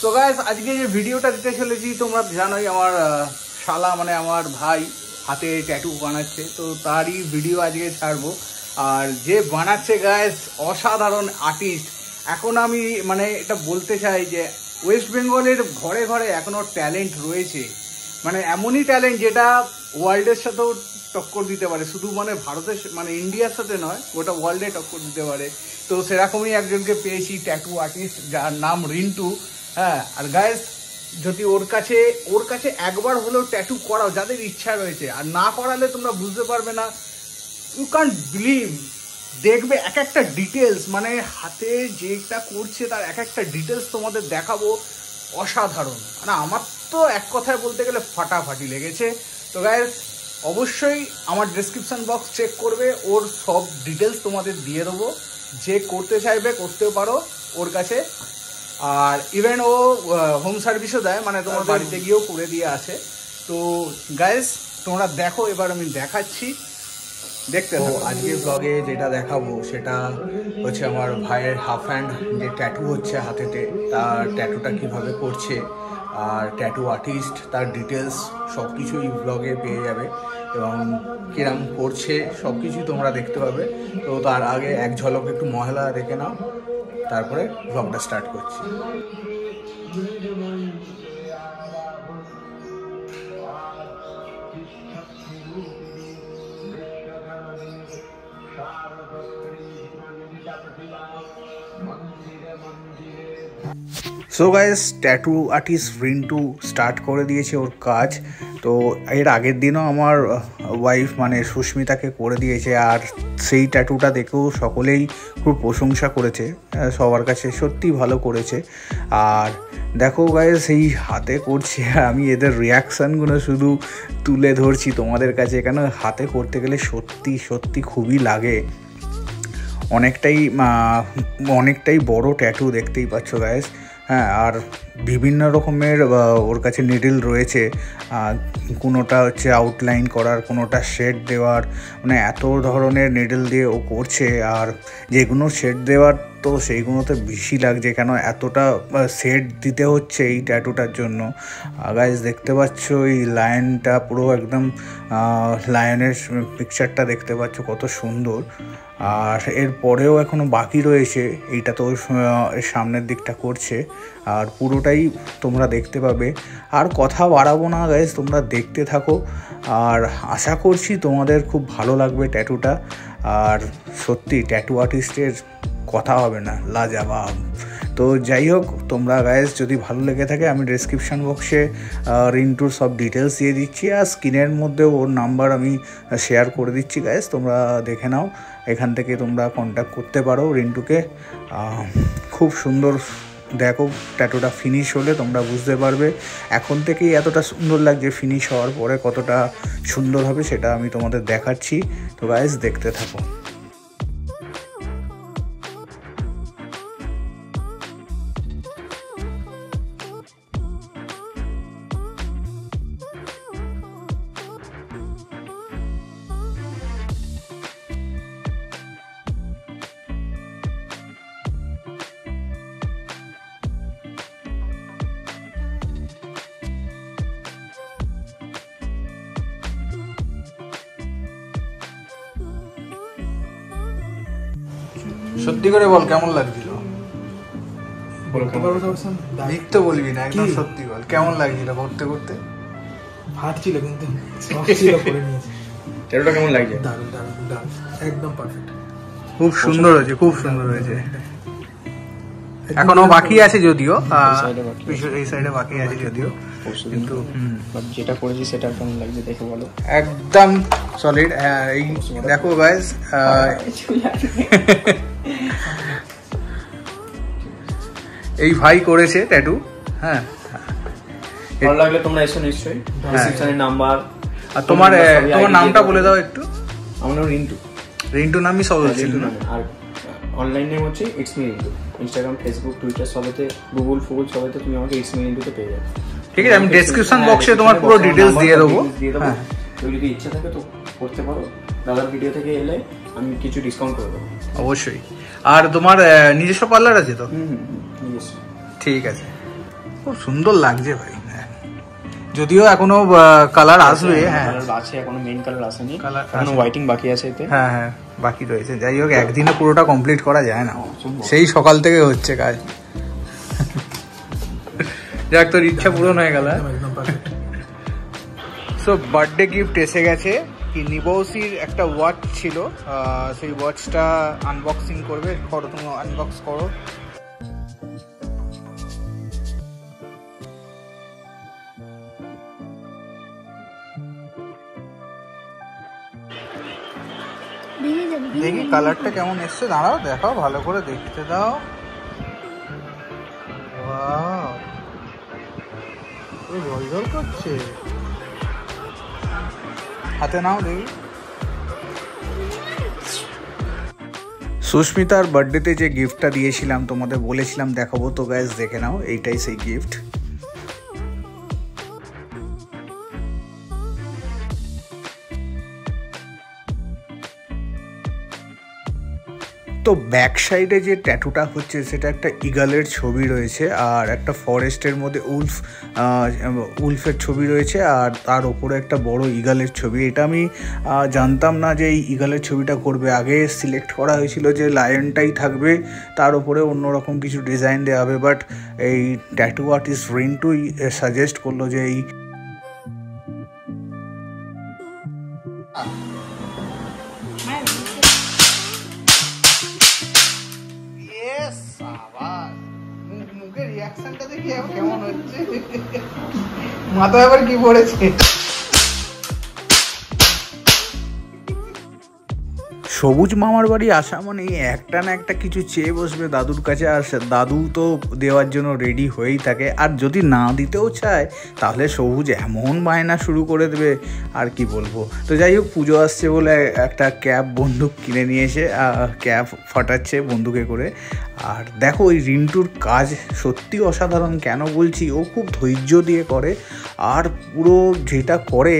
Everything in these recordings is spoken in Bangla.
তো গাইস আজকে যে ভিডিওটা দিতে চলেছি তোমরা জানোই আমার শালা মানে আমার ভাই হাতে ট্যাটু বানাচ্ছে, তো তারই ভিডিও আজকে ছাড়বো। আর যে বানাচ্ছে গাইস অসাধারণ আর্টিস্ট। এখন আমি মানে এটা বলতে চাই যে ওয়েস্ট বেঙ্গলের ঘরে ঘরে এখনো ট্যালেন্ট রয়েছে, মানে এমনই ট্যালেন্ট যেটা ওয়ার্ল্ডের সাথেও টক্কর দিতে পারে, শুধু মানে ভারতের মানে ইন্ডিয়ার সাথে নয়, গোটা ওয়ার্ল্ডে টক্কর দিতে পারে। তো সেরকমই একজনকে পেয়েছি, ট্যাটু আর্টিস্ট, যার নাম রিন্টু। হ্যাঁ, আর গাইস যদি ওর কাছে একবার হলেও ট্যাটু করাও, যাদের ইচ্ছা রয়েছে, আর না করালে তোমরা বুঝতে পারবে না, ইউ ক্যান্ট বিলিভ। দেখবে এক একটা ডিটেলস, মানে হাতে যেটা করছে তার এক একটা ডিটেলস তোমাদের দেখাবো, অসাধারণ। মানে আমার তো এক কথায় বলতে গেলে ফাটাফাটি লেগেছে। তো গাইস অবশ্যই আমার ডেসক্রিপশন বক্স চেক করবে, ওর সব ডিটেলস তোমাদের দিয়ে দেবো। যে করতে চাইবে করতেও পারো ওর কাছে। আর ইভেন ও হোম সার্ভিসও দেয়, মানে তোমার বাড়িতে গিয়েও করে দিয়ে আসে। তো গাইস তোমরা দেখো, এবার আমি দেখাচ্ছি, দেখতে থাকো। আজকের ব্লগে যেটা দেখাবো সেটা হচ্ছে আমার ভাইয়ের হাফ হ্যান্ড যে ট্যাটু হচ্ছে হাতেতে, তার ট্যাটুটা কিভাবে করছে, আর ট্যাটু আর্টিস্ট, তার ডিটেলস সব কিছুই ব্লগে পেয়ে যাবে, এবং কিরম করছে সব কিছুই তোমরা দেখতে পাবে। তো তার আগে এক ঝলক একটু মহলা দেখে নাও, তারপরে ব্লগটা স্টার্ট করছি। So guys tattoo artist Rintu start করে দিয়েছে ওর কাজ। তো এর আগের দিনও আমার ওয়াইফ মানে সুস্মিতাকে করে দিয়েছে, আর সেই ট্যাটুটা দেখেও সকলেই খুব প্রশংসা করেছে, সবার কাছে সত্যি ভালো করেছে। আর দেখো গাইস সেই হাতে করছে, আমি এদের রিয়াকশানগুলো শুধু তুলে ধরছি তোমাদের কাছে, কেন হাতে করতে গেলে সত্যি সত্যি খুবই লাগে। অনেকটাই বড় ট্যাটু, দেখতেই পাচ্ছ গাইস। হ্যাঁ, আর বিভিন্ন রকমের ওর কাছে নিডল রয়েছে, কোনোটা হচ্ছে আউটলাইন করার, কোনোটা শেড দেওয়ার, মানে এত ধরনের নিডল দিয়ে ও করছে। আর যেগুলো শেড দেওয়ার তো সেইগুলোতে বেশি লাগছে, কেন এতটা শেড দিতে হচ্ছে এই ট্যাটুটার জন্য। গাইস দেখতে পাচ্ছ এই লায়নটা পুরো একদম লায়নের পিকচারটা দেখতে পাচ্ছ কত সুন্দর। আর এর পরেও এখনও বাকি রয়েছে, এইটা তো সামনের দিকটা করছে, আর পুরোটাই তোমরা দেখতে পাবে। আর কথা বাড়াবো না গাইস, তোমরা দেখতে থাকো, আর আশা করছি তোমাদের খুব ভালো লাগবে ট্যাটুটা। আর সত্যি ট্যাটু আর্টিস্টের কথা হবে না, লাজবাব। তো যাই হোক, তোমরা গাইস যদি ভালো লেগে থাকে, আমি ডেসক্রিপশান বক্সে রিন্টুর সব ডিটেলস দিয়ে দিচ্ছি, আর স্ক্রিনের মধ্যেও ওর নাম্বার আমি শেয়ার করে দিচ্ছি গাইস, তোমরা দেখে নাও। এখান থেকে তোমরা কন্ট্যাক্ট করতে পারো রিন্টুকে। খুব সুন্দর, দেখো ট্যাটুটা ফিনিশ হলে তোমরা বুঝতে পারবে। এখন থেকেই এতটা সুন্দর লাগছে, ফিনিশ হওয়ার পরে কতটা সুন্দর হবে সেটা আমি তোমাদের দেখাচ্ছি। তো গাইস দেখতে থাকো। সত্যি করে বল কেমন লাগছিল? মিথ্যে বলবি না, একদম সত্যি বল কেমন লাগছিল করতে করতে? ফাটছিল কিন্তু ছিল, করে নিয়েছি। ট্যাটুটা কেমন লাগছে? দারুণ দারুণ দারুণ, একদম পারফেক্ট, খুব সুন্দর হয়েছে, খুব সুন্দর হয়েছে। এখনো বাকি আছে যদিও, এই সাইডে বাকি আছে যদিও, কিন্তু যেটা করেছি সেটা কেমন লাগছে দেখে বলো। একদম সলিড। এই দেখো গাইস, এই ভাই করেছে ট্যাটু। হ্যাঁ, ভালো লাগলে তোমরা এসো নিশ্চয়ই, ডেসক্রিপশনে নাম্বার। আর তোমার নামটা বলে দাও একটু। আমার নাম রিন্টু। রিন্টু নামই সব হচ্ছে, আর অনলাইন নেম হচ্ছে it's me Rintu. Instagram, Facebook, Twitter সবেতে, গুগল সবেতে তুমি আমাকে ইটস মি রিন্টুতে পেয়ে যাবে। ঠিক আছে, আমি ডেসক্রিপশন বক্সে তোমার পুরো ডিটেইলস দিয়ে দেবো। হ্যাঁ, তুমি যদি ইচ্ছা থাকে তো করতে পারো। দাদার ভিডিও থেকে এলে আমি কিছু ডিসকাউন্ট করে দেবো অবশ্যই। আর তোমার নিজস্ব পার্লার আছে তো? নিজস্ব। ঠিক আছে, খুব সুন্দর লাগছে ভাই। যদিও এখনো কালার আসবে, হ্যাঁ আছে, এখনো মেইন কালার আসেনি, কালার এখনো হোয়াইটিং বাকি আছে এতে। হ্যাঁ হ্যাঁ বাকি রয়েছে। যাই হোক একদিনে পুরোটা কমপ্লিট করা যায় না, সেই সকাল থেকে হচ্ছে কাজ। যাক তোর ইচ্ছা পূরণ হয়ে গেল। সো বার্থডে গিফট এসে গেছে। কি নিবৌসির একটা ওয়াচ ছিল, সেই ওয়াচটা আনবক্সিং করবে। করো, তুমি আনবক্স করো। দেখি কালারটা কেমন এসছে, দাঁড়াও দেখাও, ভালো করে দেখতে দাও। জল করছে, হাতে নাও দেখি। সুস্মিতার বার্থডেতে যে গিফটটা দিয়েছিলাম তোমাদের বলেছিলাম দেখাবো, তো গাইস দেখে নাও, এইটাই সেই গিফট। তো ব্যাক সাইডে যে ট্যাটুটা হচ্ছে সেটা একটা ইগলের ছবি রয়েছে, আর একটা ফরেস্টের মধ্যে উলফের ছবি রয়েছে, আর তার ওপরে একটা বড় ইগলের ছবি। এটা আমি জানতাম না যে এই ইগলের ছবিটা করবে। আগে সিলেক্ট করা হয়েছিল যে লায়নটাই থাকবে, তার ওপরে অন্যরকম কিছু ডিজাইন দেওয়া হবে, বাট এই ট্যাটু আর্টিস্ট রিন্টুই সাজেস্ট করলো যে এই কেমন হচ্ছে, মাথায় আবার কি পড়েছে। সবুজ মামার বাড়ি আসা মানে একটা না একটা কিছু চেয়ে বসবে দাদুর কাছে, আর দাদু তো দেওয়ার জন্য রেডি হয়েই থাকে। আর যদি না দিতেও চায় তাহলে সবুজ এমন বায়না শুরু করে দেবে, আর কি বলবো। তো যাই হোক, পুজো আসছে বলে একটা ক্যাপ বন্দুক কিনে নিয়ে এসে ক্যাপ ফাটাচ্ছে বন্দুকে করে। আর দেখো ওই রিন্টুর কাজ সত্যি অসাধারণ। কেন বলছি, ও খুব ধৈর্য দিয়ে করে, আর পুরো যেটা করে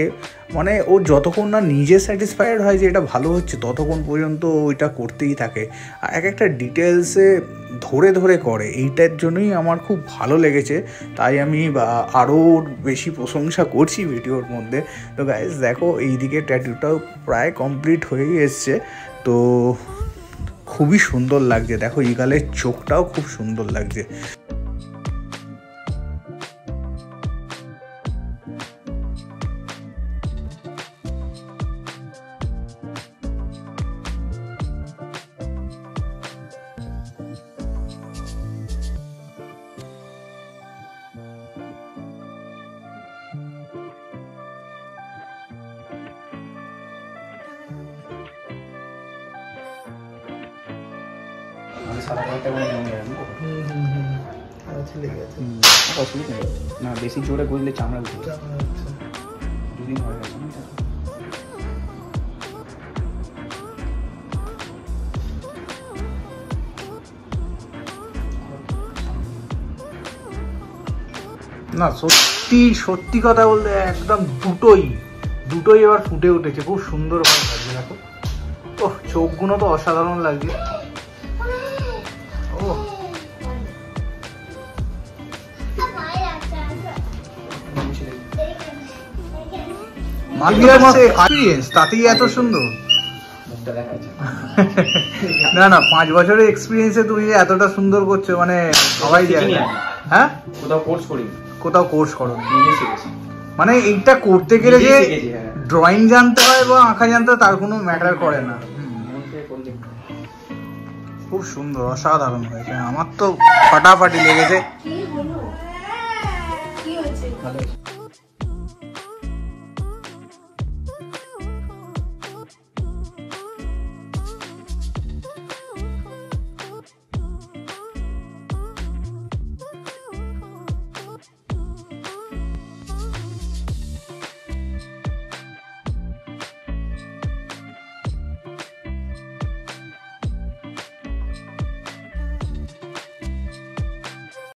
মানে ও যতক্ষণ না নিজে স্যাটিসফাইড হয় যে এটা ভালো হচ্ছে ততক্ষণ পর্যন্ত ওইটা করতেই থাকে। আর এক একটা ডিটেলসে ধরে ধরে করে, এইটার জন্যই আমার খুব ভালো লেগেছে, তাই আমি আরও বেশি প্রশংসা করছি ভিডিওর মধ্যে। তো গাইস দেখো, এইদিকে ট্যাটুটাও প্রায় কমপ্লিট হয়ে এসছে, তো খুবই সুন্দর লাগছে। দেখো ইগলের চোখটাও খুব সুন্দর লাগছে। না বেশি জোরে গুজলে চামড়া উঠে দুদিন হয়ে গেছে না। সত্যি সত্যি কথা বলতে একদম দুটোই এবার ফুটে উঠেছে, খুব সুন্দর ভাবে লাগছে। দেখো ও চোখগুলো তো অসাধারণ লাগছে। ও এক্সপিরিয়েন্স তাতেই এত সুন্দর। না না, 5 বছরের এক্সপিরিয়েন্সে তুমি এতটা সুন্দর করছো, মানে সবাই যায়। হ্যাঁ, কোথাও কোর্স করো, মানে এইটা করতে গেলে যে ড্রয়িং জানতে হয় বা আঁকা জানতে হয় তার কোনো ম্যাটার করে না। খুব সুন্দর, অসাধারণ হয়েছে, আমার তো ফাটাফাটি লেগেছে।